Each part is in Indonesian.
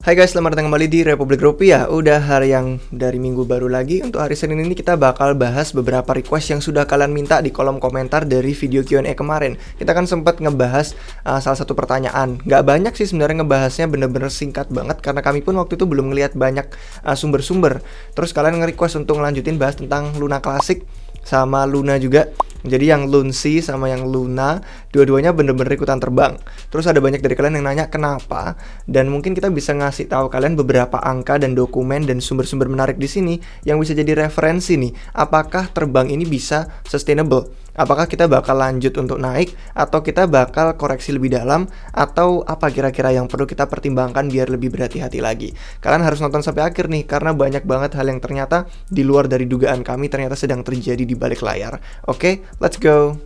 Hai guys, selamat datang kembali di Republik Rupiah. Udah hari yang dari minggu baru lagi. Untuk hari Senin ini kita bakal bahas beberapa request yang sudah kalian minta di kolom komentar dari video Q&A kemarin. Kita kan sempat ngebahas salah satu pertanyaan. Gak banyak sih sebenarnya ngebahasnya, bener-bener singkat banget karena kami pun waktu itu belum ngeliat banyak sumber-sumber. Terus kalian nge-request untuk ngelanjutin bahas tentang Luna Classic sama Luna juga. Jadi yang Lunsi sama yang Luna, dua-duanya bener-bener ikutan terbang. Terus ada banyak dari kalian yang nanya kenapa, dan mungkin kita bisa ngasih tahu kalian beberapa angka dan dokumen dan sumber-sumber menarik di sini yang bisa jadi referensi nih. Apakah terbang ini bisa sustainable? Apakah kita bakal lanjut untuk naik atau kita bakal koreksi lebih dalam, atau apa kira-kira yang perlu kita pertimbangkan biar lebih berhati-hati lagi. Kalian harus nonton sampai akhir nih karena banyak banget hal yang ternyata di luar dari dugaan kami ternyata sedang terjadi di balik layar. Oke, let's go.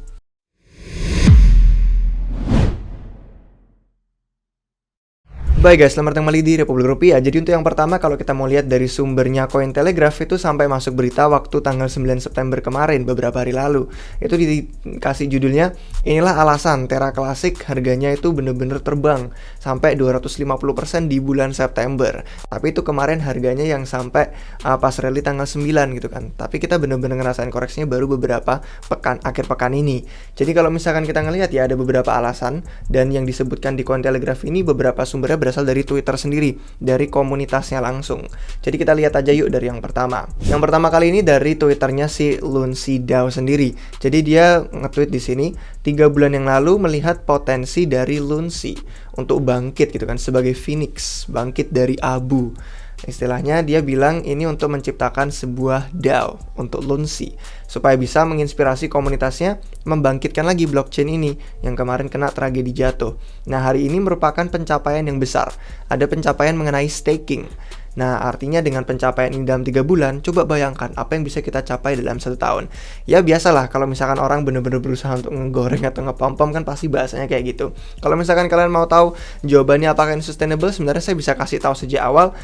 Baik guys, selamat datang kembali di Republik Rupiah. Jadi untuk yang pertama, kalau kita mau lihat dari sumbernya Cointelegraph itu sampai masuk berita waktu tanggal 9 September kemarin, beberapa hari lalu. Itu dikasih judulnya, inilah alasan Terra Classic harganya itu bener-bener terbang sampai 250% di bulan September. Tapi itu kemarin harganya yang sampai pas rally tanggal 9 gitu kan. Tapi kita bener-bener ngerasain koreksinya baru beberapa akhir pekan ini. Jadi kalau misalkan kita ngelihat ya ada beberapa alasan, dan yang disebutkan di Cointelegraph ini beberapa sumbernya berasal dari Twitter sendiri, dari komunitasnya langsung. Jadi kita lihat aja yuk dari yang pertama. Yang pertama kali ini dari Twitternya si Lunsi DAO sendiri. Jadi dia nge-tweet di sini, 3 bulan yang lalu melihat potensi dari Lunsi untuk bangkit gitu kan, sebagai Phoenix, bangkit dari abu. Istilahnya dia bilang ini untuk menciptakan sebuah DAO untuk Lunsi supaya bisa menginspirasi komunitasnya membangkitkan lagi blockchain ini yang kemarin kena tragedi jatuh. Nah, hari ini merupakan pencapaian yang besar. Ada pencapaian mengenai staking. Nah, artinya dengan pencapaian ini dalam 3 bulan, coba bayangkan apa yang bisa kita capai dalam 1 tahun. Ya biasalah, kalau misalkan orang bener-bener berusaha untuk ngegoreng atau ngepom-pom kan pasti bahasanya kayak gitu. Kalau misalkan kalian mau tahu jawabannya apakah ini sustainable, sebenarnya saya bisa kasih tahu sejak awal.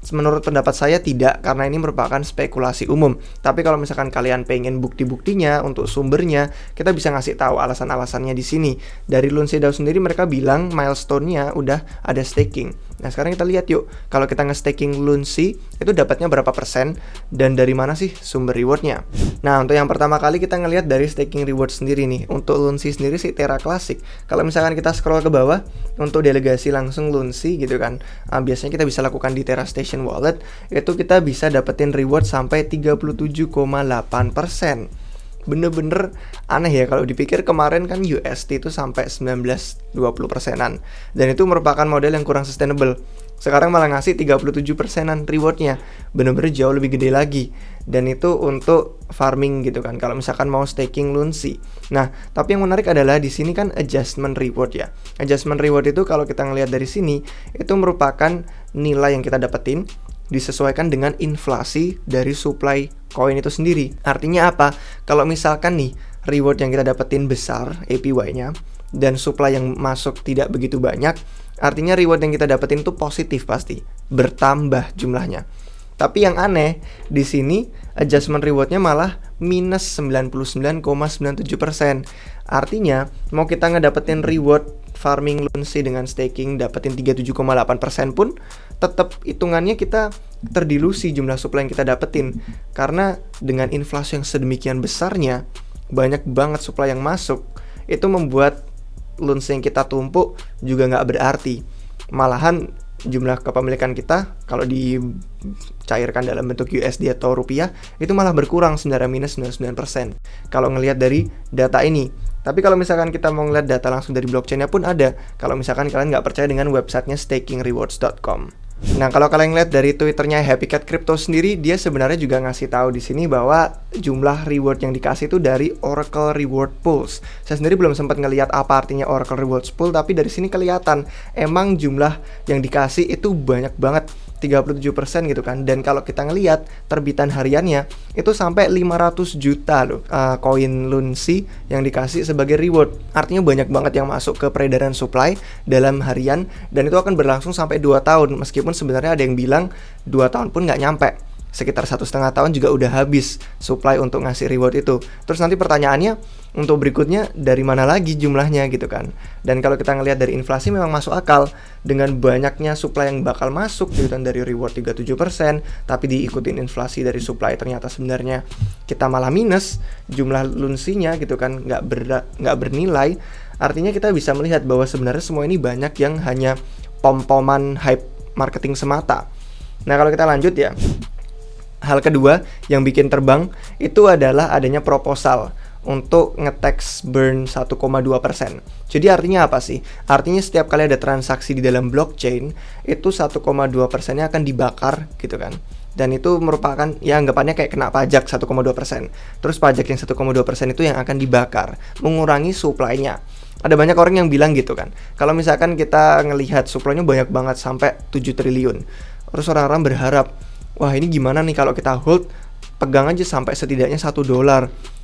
Menurut pendapat saya tidak, karena ini merupakan spekulasi umum. Tapi kalau misalkan kalian pengen bukti-buktinya untuk sumbernya, kita bisa ngasih tahu alasan-alasannya di sini. Dari Lunsi DAO sendiri mereka bilang milestone-nya udah ada staking. Nah, sekarang kita lihat yuk, kalau kita nge-staking Lunsi, itu dapatnya berapa persen, dan dari mana sih sumber rewardnya. Nah, untuk yang pertama kali kita ngelihat dari staking reward sendiri nih. Untuk Lunsi sendiri sih Terra Classic. Kalau misalkan kita scroll ke bawah, untuk delegasi langsung Lunsi gitu kan, biasanya kita bisa lakukan di Terra Station Wallet, itu kita bisa dapetin reward sampai 37,8%. Bener-bener aneh ya kalau dipikir. Kemarin kan USD itu sampai 19-20%an, dan itu merupakan model yang kurang sustainable. Sekarang malah ngasih 37%an rewardnya, bener-bener jauh lebih gede lagi. Dan itu untuk farming gitu kan, kalau misalkan mau staking Lunsi. Nah, tapi yang menarik adalah di sini kan adjustment reward ya. Adjustment reward itu kalau kita ngelihat dari sini, itu merupakan nilai yang kita dapetin disesuaikan dengan inflasi dari supply koin itu sendiri. Artinya apa? Kalau misalkan nih reward yang kita dapetin besar APY-nya dan supply yang masuk tidak begitu banyak, artinya reward yang kita dapetin itu positif, pasti bertambah jumlahnya. Tapi yang aneh di sini adjustment rewardnya malah minus 99,97%. Artinya mau kita ngedapetin reward farming Lunsi dengan staking dapetin 37,8% pun tetap hitungannya kita terdilusi jumlah supply yang kita dapetin, karena dengan inflasi yang sedemikian besarnya, banyak banget supply yang masuk, itu membuat Lunsi yang kita tumpuk juga nggak berarti. Malahan jumlah kepemilikan kita kalau dicairkan dalam bentuk USD atau rupiah itu malah berkurang sebenarnya, minus 99% kalau ngelihat dari data ini. Tapi kalau misalkan kita mau ngelihat data langsung dari blockchainnya pun ada, kalau misalkan kalian nggak percaya dengan websitenya stakingrewards.com. Nah, kalau kalian lihat dari Twitternya Happy Cat Crypto sendiri, dia sebenarnya juga ngasih tahu di sini bahwa jumlah reward yang dikasih itu dari Oracle Reward Pools. Saya sendiri belum sempat ngelihat apa artinya Oracle Reward Pool, tapi dari sini kelihatan emang jumlah yang dikasih itu banyak banget, 37% gitu kan. Dan kalau kita ngelihat terbitan hariannya itu sampai 500 juta loh koin Lunsi yang dikasih sebagai reward. Artinya banyak banget yang masuk ke peredaran supply dalam harian, dan itu akan berlangsung sampai 2 tahun. Meskipun sebenarnya ada yang bilang 2 tahun pun nggak nyampe, sekitar 1,5 tahun juga udah habis supply untuk ngasih reward itu. Terus nanti pertanyaannya, Untuk berikutnya dari mana lagi jumlahnya gitu kan. Dan kalau kita ngelihat dari inflasi memang masuk akal dengan banyaknya supply yang bakal masuk gitu kan, dari reward 37%, tapi diikutin inflasi dari supply, ternyata sebenarnya kita malah minus jumlah lunsinya gitu kan, nggak bernilai. Artinya kita bisa melihat bahwa sebenarnya semua ini banyak yang hanya pom-poman hype marketing semata. Nah, kalau kita lanjut ya. Hal kedua yang bikin terbang itu adalah adanya proposal untuk nge-tax burn 1,2%. Jadi artinya apa sih? Artinya setiap kali ada transaksi di dalam blockchain, itu 1,2%-nya akan dibakar gitu kan. Dan itu merupakan, ya anggapannya kayak kena pajak 1,2%. Terus pajak yang 1,2% itu yang akan dibakar, mengurangi supply-nya. Ada banyak orang yang bilang gitu kan, kalau misalkan kita ngelihat supply-nya banyak banget sampai 7 triliun. Terus orang-orang berharap, wah ini gimana nih kalau kita hold, pegang aja sampai setidaknya $1,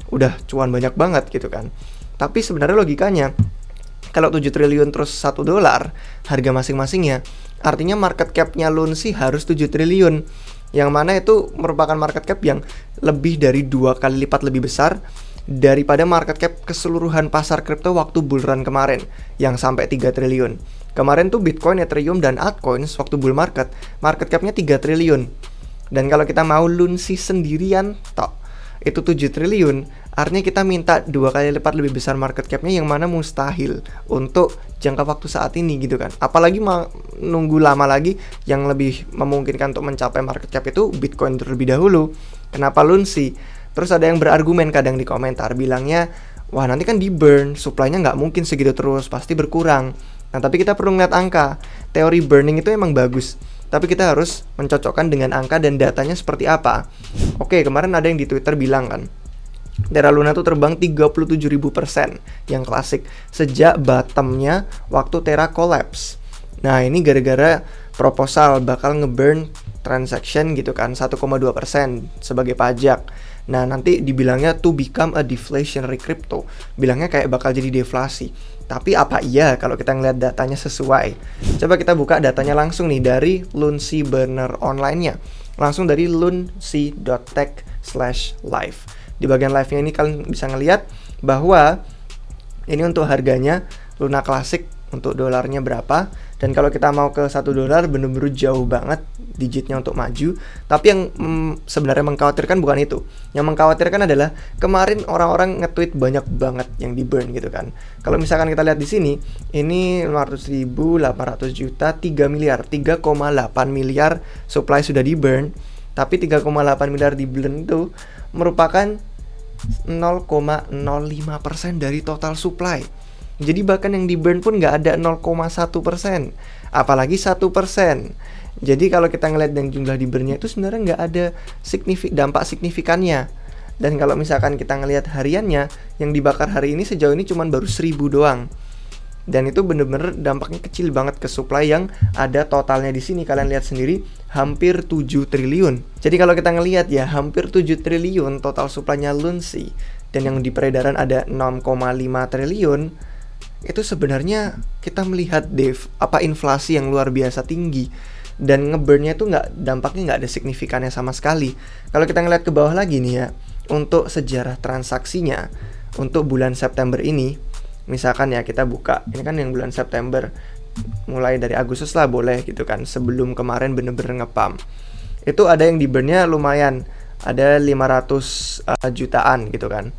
udah cuan banyak banget gitu kan. Tapi sebenarnya logikanya, kalau 7 triliun terus $1 harga masing-masingnya, artinya market cap-nya Lunsi harus 7 triliun, yang mana itu merupakan market cap yang lebih dari 2 kali lipat lebih besar daripada market cap keseluruhan pasar kripto waktu bull run kemarin yang sampai 3 triliun. Kemarin tuh Bitcoin, Ethereum, dan altcoins waktu bull market cap-nya 3 triliun. Dan kalau kita mau Lunsi sendirian tok itu 7 triliun, artinya kita minta 2 kali lipat lebih besar market cap-nya, yang mana mustahil untuk jangka waktu saat ini gitu kan. Apalagi nunggu lama lagi, yang lebih memungkinkan untuk mencapai market cap itu Bitcoin terlebih dahulu. Kenapa Lunsi? Terus ada yang berargumen kadang di komentar bilangnya, wah nanti kan di burn, supply-nya nggak mungkin segitu terus, pasti berkurang. Nah tapi kita perlu ngeliat angka. Teori burning itu emang bagus, tapi kita harus mencocokkan dengan angka dan datanya seperti apa. Oke, kemarin ada yang di Twitter bilang kan, Terra Luna tuh terbang 37.000% yang klasik sejak bottomnya waktu Terra collapse. Nah ini gara-gara proposal bakal nge-burn transaction gitu kan, 1,2% sebagai pajak. Nah nanti dibilangnya to become a deflationary crypto, bilangnya kayak bakal jadi deflasi. Tapi apa iya kalau kita ngeliat datanya sesuai? Coba kita buka datanya langsung nih dari Lunsi Burner online-nya. Langsung dari lunsi.tech/live. Di bagian live-nya ini kalian bisa ngeliat bahwa ini untuk harganya Luna Classic untuk dolarnya berapa. Dan kalau kita mau ke $1 bener-bener jauh banget digitnya untuk maju. Tapi yang sebenarnya mengkhawatirkan bukan itu. Yang mengkhawatirkan adalah kemarin orang-orang nge-tweet banyak banget yang di burn gitu kan. Kalau misalkan kita lihat di sini, ini 500.000, 800 juta, 3 miliar, 3,8 miliar supply sudah di burn. Tapi 3,8 miliar di burn itu merupakan 0,05% dari total supply. Jadi bahkan yang di burn pun nggak ada 0,1%, apalagi 1%. Jadi kalau kita ngeliat yang jumlah di burnnya itu sebenarnya nggak ada dampak signifikannya. Dan kalau misalkan kita ngelihat hariannya, yang dibakar hari ini sejauh ini cuma baru 1.000 doang. Dan itu bener-bener dampaknya kecil banget ke supply yang ada totalnya di sini. Kalian lihat sendiri, hampir 7 triliun. Jadi kalau kita ngelihat ya, hampir 7 triliun total supply-nya Lunsi, dan yang di peredaran ada 6,5 triliun. Itu sebenarnya kita melihat inflasi yang luar biasa tinggi, dan ngeburnnya itu dampaknya nggak ada signifikannya sama sekali. Kalau kita ngeliat ke bawah lagi nih ya, untuk sejarah transaksinya untuk bulan September ini, misalkan ya kita buka, ini kan yang bulan September, mulai dari Agustus lah boleh gitu kan, sebelum kemarin bener-bener ngepump, itu ada yang di burnnya lumayan, ada 500 jutaan gitu kan.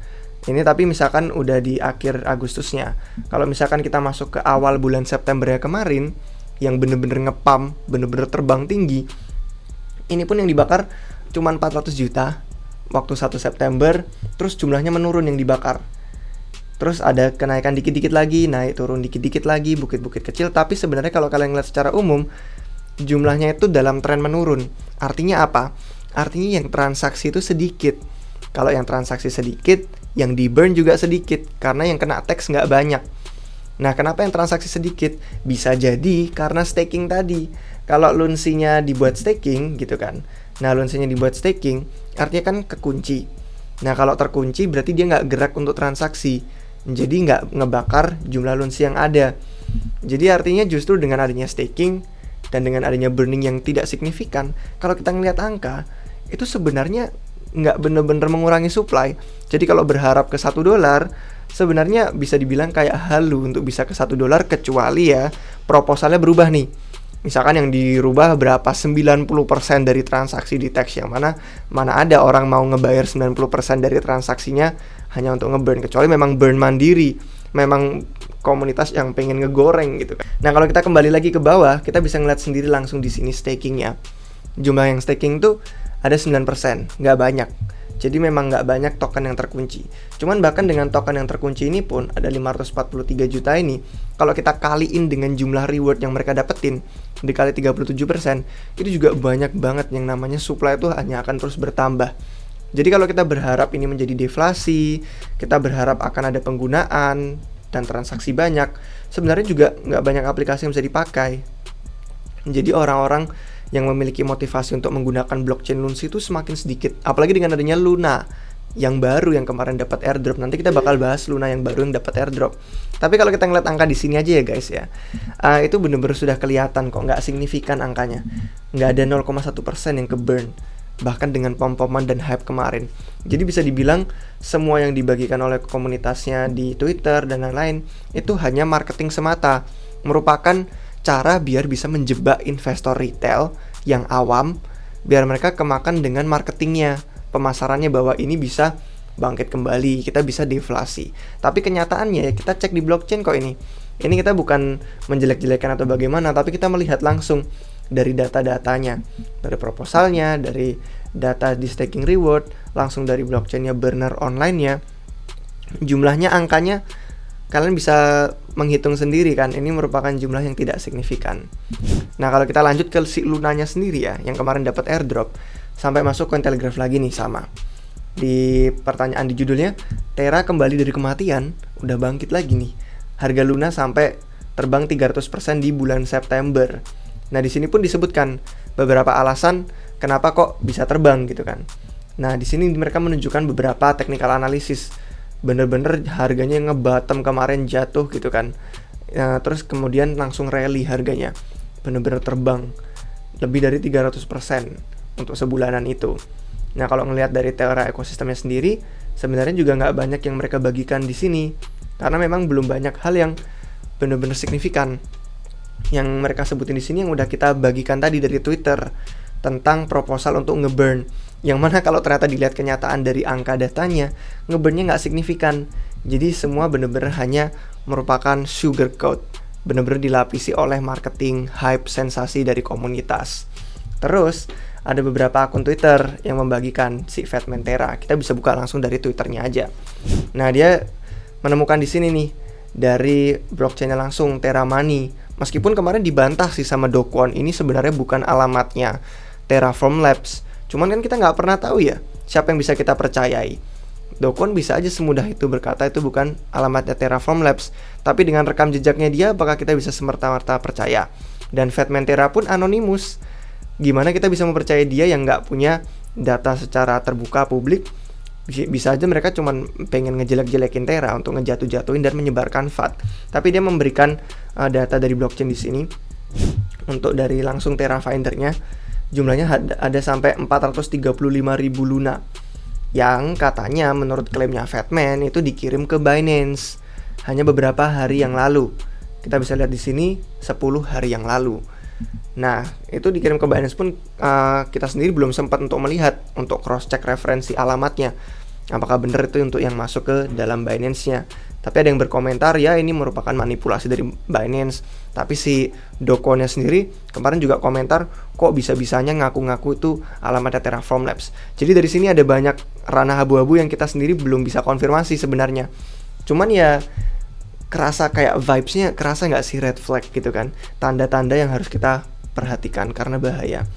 Ini tapi misalkan udah di akhir Agustusnya. Kalau misalkan kita masuk ke awal bulan September ya kemarin, yang bener-bener ngepump, bener-bener terbang tinggi, ini pun yang dibakar cuma 400 juta waktu 1 September, terus jumlahnya menurun yang dibakar. Terus ada kenaikan dikit-dikit lagi, naik turun dikit-dikit lagi, bukit-bukit kecil. Tapi sebenarnya kalau kalian lihat secara umum, jumlahnya itu dalam tren menurun. Artinya apa? Artinya yang transaksi itu sedikit. Kalau yang transaksi sedikit, yang di burn juga sedikit, karena yang kena tax nggak banyak. Nah, kenapa yang transaksi sedikit? Bisa jadi karena staking tadi. Kalau Lunsinya dibuat staking gitu kan. Nah, Lunsinya dibuat staking, artinya kan kekunci. Nah, kalau terkunci berarti dia nggak gerak untuk transaksi. Jadi nggak ngebakar jumlah Lunsi yang ada. Jadi artinya justru dengan adanya staking dan dengan adanya burning yang tidak signifikan, kalau kita ngelihat angka, itu sebenarnya nggak bener-bener mengurangi supply. Jadi kalau berharap ke $1, sebenarnya bisa dibilang kayak halu untuk bisa ke $1, kecuali ya proposalnya berubah nih. Misalkan yang dirubah berapa 90% dari transaksi di teks, yang mana ada orang mau ngebayar 90% dari transaksinya hanya untuk ngeburn, kecuali memang burn mandiri, memang komunitas yang pengen ngegoreng gitu kan. Nah, kalau kita kembali lagi ke bawah, kita bisa ngeliat sendiri langsung di sini stakingnya. Jumlah yang staking tuh ada 9%, nggak banyak. Jadi memang nggak banyak token yang terkunci. Cuman bahkan dengan token yang terkunci ini pun ada 543 juta ini, kalau kita kaliin dengan jumlah reward yang mereka dapetin dikali 37%, itu juga banyak banget, yang namanya supply itu hanya akan terus bertambah. Jadi kalau kita berharap ini menjadi deflasi, kita berharap akan ada penggunaan dan transaksi banyak, sebenarnya juga nggak banyak aplikasi yang bisa dipakai. Jadi orang-orang yang memiliki motivasi untuk menggunakan blockchain Lunsi itu semakin sedikit. Apalagi dengan adanya Luna yang baru yang kemarin dapat airdrop. Nanti kita bakal bahas Luna yang baru yang dapat airdrop. Tapi kalau kita ngeliat angka di sini aja ya guys ya, itu bener-bener sudah kelihatan kok, nggak signifikan angkanya. Nggak ada 0,1% yang ke burn, bahkan dengan pom-poman dan hype kemarin. Jadi bisa dibilang semua yang dibagikan oleh komunitasnya di Twitter dan lain-lain itu hanya marketing semata, merupakan cara biar bisa menjebak investor retail yang awam, biar mereka kemakan dengan marketingnya, pemasarannya bahwa ini bisa bangkit kembali, kita bisa deflasi. Tapi kenyataannya ya, kita cek di blockchain kok ini kita bukan menjelek-jelekan atau bagaimana, tapi kita melihat langsung dari data-datanya, dari proposalnya, dari data di staking reward, langsung dari blockchainnya burner online-nya, jumlahnya, angkanya kalian bisa menghitung sendiri kan, ini merupakan jumlah yang tidak signifikan. Nah, kalau kita lanjut ke si Lunanya sendiri ya, yang kemarin dapat airdrop, sampai masuk Cointelegraph lagi nih sama. Di pertanyaan di judulnya, Terra kembali dari kematian, udah bangkit lagi nih. Harga Luna sampai terbang 300% di bulan September. Nah, di sini pun disebutkan beberapa alasan kenapa kok bisa terbang gitu kan. Nah, di sini mereka menunjukkan beberapa technical analysis. Bener-bener harganya nge-bottom kemarin, jatuh gitu kan. Terus kemudian langsung rally harganya. Bener-bener terbang lebih dari 300% untuk sebulanan itu. Nah, kalau ngelihat dari Terra ekosistemnya sendiri, sebenarnya juga nggak banyak yang mereka bagikan di sini. Karena memang belum banyak hal yang bener-bener signifikan. Yang mereka sebutin di sini yang udah kita bagikan tadi dari Twitter tentang proposal untuk ngeburn, yang mana kalau ternyata dilihat kenyataan dari angka datanya, ngeburnnya nggak signifikan. Jadi semua bener-bener hanya merupakan sugarcoat, bener-bener dilapisi oleh marketing, hype, sensasi dari komunitas. Terus ada beberapa akun Twitter yang membagikan si Fatman Terra. Kita bisa buka langsung dari Twitternya aja. Nah, dia menemukan di sini nih dari blockchainnya langsung, Terra Money. Meskipun kemarin dibantah sih sama Do Kwon, ini sebenarnya bukan alamatnya Terraform Labs. Cuman kan kita nggak pernah tahu ya siapa yang bisa kita percayai. Do Kwon bisa aja semudah itu berkata itu bukan alamatnya Terraform Labs, tapi dengan rekam jejaknya dia, apakah kita bisa semerta-merta percaya? Dan Fatman Terra pun anonimus. Gimana kita bisa mempercayai dia yang nggak punya data secara terbuka publik? Bisa aja mereka cuman pengen ngejelek-jelekin Terra untuk ngejatuh-jatuhin dan menyebarkan FAT. Tapi dia memberikan data dari blockchain di sini. Untuk dari langsung Terra Findernya, jumlahnya ada sampai 435.000 Luna, yang katanya menurut klaimnya Fatman itu dikirim ke Binance hanya beberapa hari yang lalu. Kita bisa lihat di sini 10 hari yang lalu. Nah, itu dikirim ke Binance pun kita sendiri belum sempat untuk melihat, untuk cross check referensi alamatnya, apakah benar itu untuk yang masuk ke dalam Binance-nya. Tapi ada yang berkomentar ya ini merupakan manipulasi dari Binance. Tapi si Do Kwon-nya sendiri kemarin juga komentar kok bisa-bisanya ngaku-ngaku itu alamatnya Terraform Labs. Jadi dari sini ada banyak ranah abu-abu yang kita sendiri belum bisa konfirmasi sebenarnya. Cuman ya kerasa kayak vibes-nya, kerasa nggak sih red flag gitu kan, tanda-tanda yang harus kita perhatikan karena bahaya.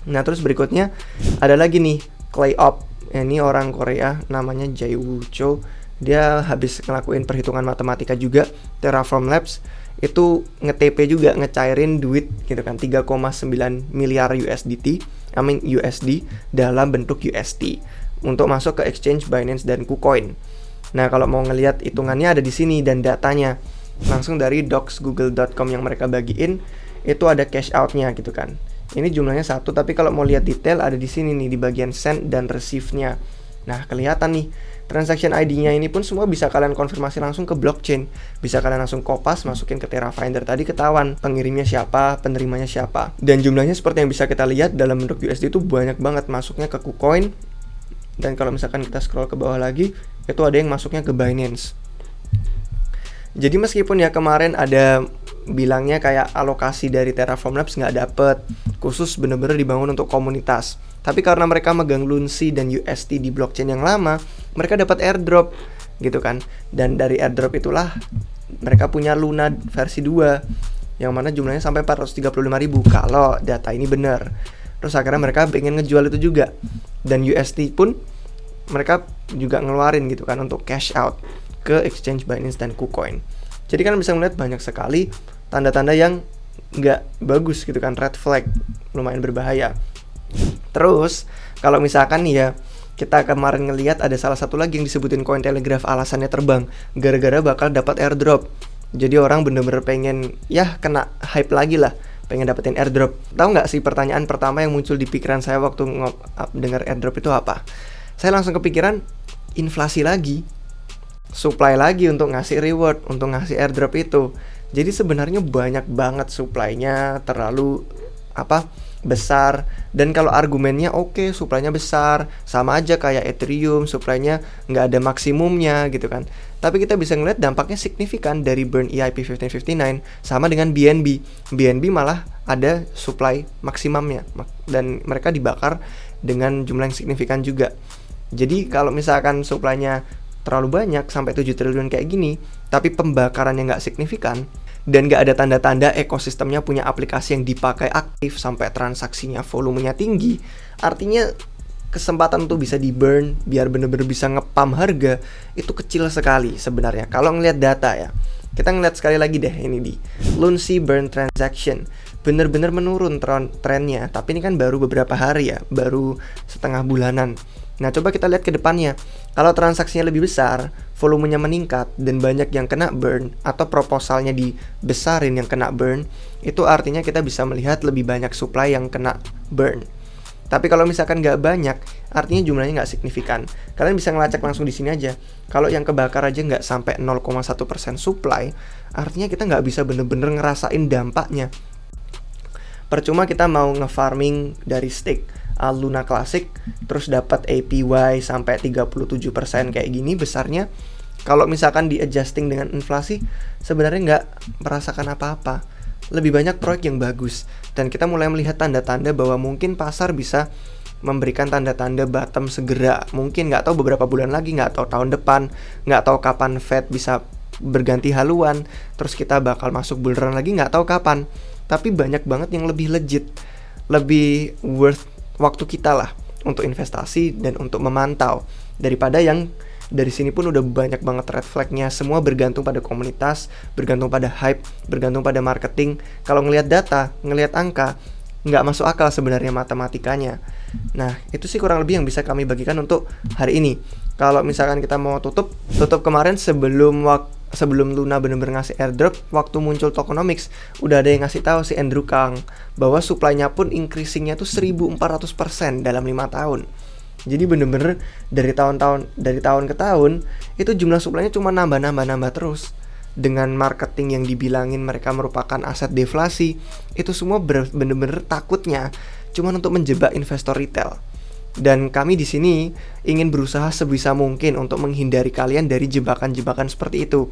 Nah, terus berikutnya ada lagi nih Clay Op. Ini orang Korea namanya Jae Woo Cho. Dia habis ngelakuin perhitungan matematika juga. Terraform Labs itu nge-TP juga, ngecairin duit gitu kan, 3,9 miliar USD dalam bentuk USD untuk masuk ke exchange Binance dan KuCoin. Nah, kalau mau ngelihat hitungannya ada di sini dan datanya langsung dari docs google.com yang mereka bagiin, itu ada cash out-nya gitu kan. Ini jumlahnya 1, tapi kalau mau lihat detail ada di sini nih di bagian send dan receive-nya. Nah, kelihatan nih. Transaction ID-nya ini pun semua bisa kalian konfirmasi langsung ke blockchain. Bisa kalian langsung kopas, masukin ke Terrafinder. Tadi ketahuan pengirimnya siapa, penerimanya siapa. Dan jumlahnya seperti yang bisa kita lihat dalam bentuk USD itu banyak banget masuknya ke KuCoin. Dan kalau misalkan kita scroll ke bawah lagi, itu ada yang masuknya ke Binance. Jadi meskipun ya kemarin ada bilangnya kayak alokasi dari Terraform Labs nggak dapet, khusus bener-bener dibangun untuk komunitas. Tapi karena mereka megang Lunsi dan UST di blockchain yang lama, mereka dapat airdrop gitu kan. Dan dari airdrop itulah mereka punya Luna versi 2 yang mana jumlahnya sampai 435.000 kalau data ini benar. Terus akhirnya mereka pengen ngejual itu juga. Dan UST pun mereka juga ngeluarin gitu kan untuk cash out ke exchange Binance dan KuCoin. Jadi kan bisa melihat banyak sekali tanda-tanda yang nggak bagus gitu kan, red flag, lumayan berbahaya. Terus kalau misalkan nih ya, kita kemarin ngelihat ada salah satu lagi yang disebutin Cointelegraph alasannya terbang, gara-gara bakal dapat airdrop. Jadi orang bener-bener pengen ya kena hype lagi lah, pengen dapetin airdrop. Tahu nggak sih pertanyaan pertama yang muncul di pikiran saya waktu dengar airdrop itu apa? Saya langsung kepikiran inflasi lagi, supply lagi untuk ngasih reward, untuk ngasih airdrop itu. Jadi sebenarnya banyak banget supply-nya, terlalu besar. Dan kalau argumennya oke, supply-nya besar, sama aja kayak Ethereum, supply-nya nggak ada maksimumnya gitu kan. Tapi kita bisa ngeliat dampaknya signifikan dari burn EIP 1559 sama dengan BNB. BNB malah ada supply maksimumnya dan mereka dibakar dengan jumlah yang signifikan juga. Jadi kalau misalkan supply-nya terlalu banyak sampai 7 triliun kayak gini, tapi pembakarannya nggak signifikan dan nggak ada tanda-tanda ekosistemnya punya aplikasi yang dipakai aktif sampai transaksinya volumenya tinggi, artinya kesempatan untuk bisa di burn biar bener-bener bisa ngepam harga itu kecil sekali sebenarnya. Kalau ngelihat data ya, kita ngelihat sekali lagi deh ini di Lunsi burn transaction bener-bener menurun trennya, tapi ini kan baru beberapa hari ya, baru setengah bulanan. Nah, coba kita lihat ke depannya. Kalau transaksinya lebih besar, volumenya meningkat, dan banyak yang kena burn, atau proposalnya dibesarin yang kena burn, itu artinya kita bisa melihat lebih banyak supply yang kena burn. Tapi kalau misalkan nggak banyak, artinya jumlahnya nggak signifikan. Kalian bisa ngelacak langsung di sini aja. Kalau yang kebakar aja nggak sampai 0,1% supply, artinya kita nggak bisa bener-bener ngerasain dampaknya. Percuma kita mau nge-farming dari stake Luna Classic terus dapat APY sampai 37% kayak gini besarnya. Kalau misalkan di adjusting dengan inflasi, sebenarnya nggak merasakan apa-apa. Lebih banyak proyek yang bagus, dan kita mulai melihat tanda-tanda bahwa mungkin pasar bisa memberikan tanda-tanda bottom segera. Mungkin nggak tahu beberapa bulan lagi, nggak tahu tahun depan, nggak tahu kapan Fed bisa berganti haluan, terus kita bakal masuk bull run lagi, nggak tahu kapan. Tapi banyak banget yang lebih legit, lebih worth waktu kita lah untuk investasi dan untuk memantau daripada yang dari sini pun udah banyak banget red flagnya. Semua bergantung pada komunitas, bergantung pada hype, bergantung pada marketing. Kalau ngelihat data, ngelihat angka, nggak masuk akal sebenarnya matematikanya. Nah, itu sih kurang lebih yang bisa kami bagikan untuk hari ini. Kalau misalkan kita mau tutup kemarin sebelum Luna bener-bener ngasih airdrop, waktu muncul tokenomics, udah ada yang ngasih tahu si Andrew Kang bahwa supply-nya pun increasing-nya tuh 1400% dalam 5 tahun. Jadi bener-bener dari tahun ke tahun itu jumlah supply-nya cuma nambah terus. Dengan marketing yang dibilangin mereka merupakan aset deflasi, itu semua bener-bener takutnya cuma untuk menjebak investor retail. Dan kami di sini ingin berusaha sebisa mungkin untuk menghindari kalian dari jebakan-jebakan seperti itu.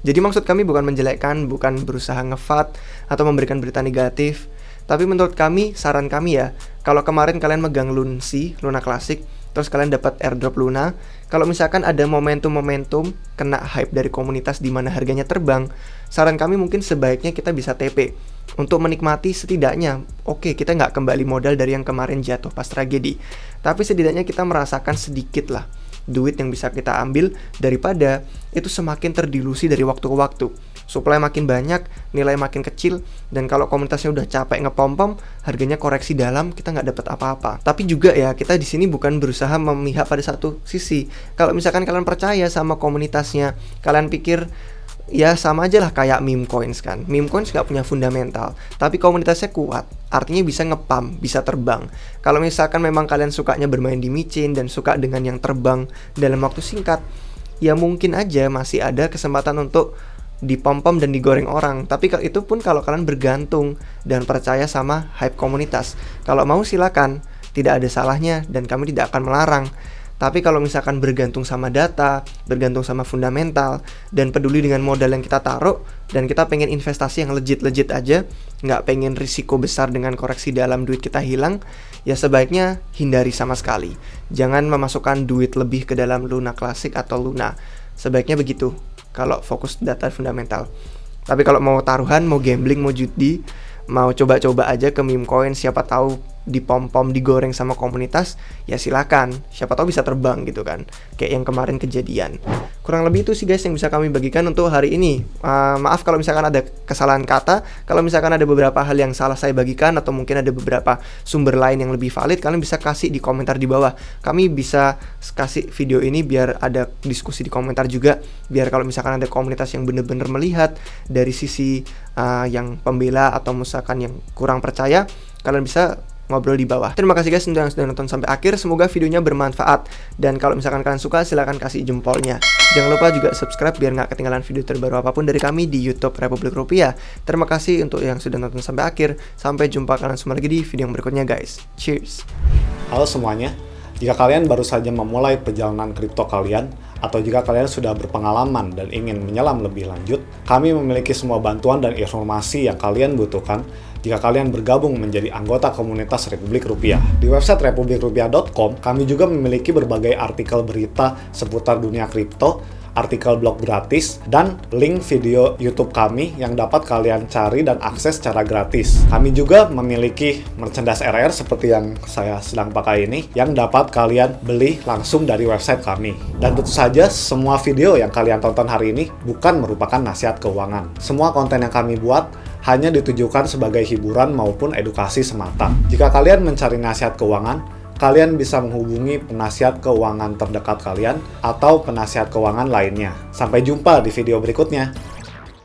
Jadi maksud kami bukan menjelekkan, bukan berusaha nge-FUD atau memberikan berita negatif. Tapi menurut kami, saran kami ya, kalau kemarin kalian megang Luna Classic, terus kalian dapat airdrop Luna, kalau misalkan ada momentum kena hype dari komunitas di mana harganya terbang, saran kami mungkin sebaiknya kita bisa TP untuk menikmati setidaknya, oke, kita nggak kembali modal dari yang kemarin jatuh pas tragedi, tapi setidaknya kita merasakan sedikit lah duit yang bisa kita ambil daripada itu semakin terdilusi dari waktu ke waktu. Supply makin banyak, nilai makin kecil, dan kalau komunitasnya udah capek ngepom-pom, harganya koreksi dalam, kita nggak dapat apa-apa. Tapi juga ya, kita di sini bukan berusaha memihak pada satu sisi. Kalau misalkan kalian percaya sama komunitasnya, kalian pikir ya sama aja lah kayak meme coins kan. Meme coins nggak punya fundamental, tapi komunitasnya kuat. Artinya bisa ngepam, bisa terbang. Kalau misalkan memang kalian sukanya bermain di micin dan suka dengan yang terbang dalam waktu singkat, ya mungkin aja masih ada kesempatan untuk dipom-pom dan digoreng orang. Tapi itu pun kalau kalian bergantung dan percaya sama hype komunitas. Kalau mau silakan, tidak ada salahnya dan kami tidak akan melarang. Tapi kalau misalkan bergantung sama data, bergantung sama fundamental, dan peduli dengan modal yang kita taruh, dan kita pengen investasi yang legit-legit aja, nggak pengen risiko besar dengan koreksi dalam duit kita hilang, ya sebaiknya hindari sama sekali. Jangan memasukkan duit lebih ke dalam Luna Classic atau Luna. Sebaiknya begitu, kalau fokus data fundamental. Tapi kalau mau taruhan, mau gambling, mau judi, mau coba-coba aja ke meme coin, siapa tahu dipom-pom, digoreng sama komunitas, ya silakan. Siapa tahu bisa terbang gitu kan. Kayak yang kemarin kejadian. Kurang lebih itu sih guys yang bisa kami bagikan untuk hari ini. Maaf kalau misalkan ada kesalahan kata, kalau misalkan ada beberapa hal yang salah saya bagikan, atau mungkin ada beberapa sumber lain yang lebih valid, kalian bisa kasih di komentar di bawah. Kami bisa kasih video ini biar ada diskusi di komentar juga, biar kalau misalkan ada komunitas yang benar-benar melihat dari sisi yang pembela atau misalkan yang kurang percaya, kalian bisa ngobrol di bawah. Terima kasih guys untuk yang sudah nonton sampai akhir. Semoga videonya bermanfaat. Dan kalau misalkan kalian suka, silahkan kasih jempolnya. Jangan lupa juga subscribe biar nggak ketinggalan video terbaru apapun dari kami di YouTube Republik Rupiah. Terima kasih untuk yang sudah nonton sampai akhir. Sampai jumpa kalian semua lagi di video yang berikutnya guys. Cheers. Halo semuanya. Jika kalian baru saja memulai perjalanan kripto kalian, atau jika kalian sudah berpengalaman dan ingin menyelam lebih lanjut, kami memiliki semua bantuan dan informasi yang kalian butuhkan jika kalian bergabung menjadi anggota komunitas Republik Rupiah. Di website republikrupiah.com, kami juga memiliki berbagai artikel berita seputar dunia kripto, artikel blog gratis, dan link video YouTube kami yang dapat kalian cari dan akses secara gratis. Kami juga memiliki merchandise RR seperti yang saya sedang pakai ini, yang dapat kalian beli langsung dari website kami. Dan tentu saja, semua video yang kalian tonton hari ini bukan merupakan nasihat keuangan. Semua konten yang kami buat hanya ditujukan sebagai hiburan maupun edukasi semata. Jika kalian mencari nasihat keuangan, kalian bisa menghubungi penasihat keuangan terdekat kalian atau penasihat keuangan lainnya. Sampai jumpa di video berikutnya.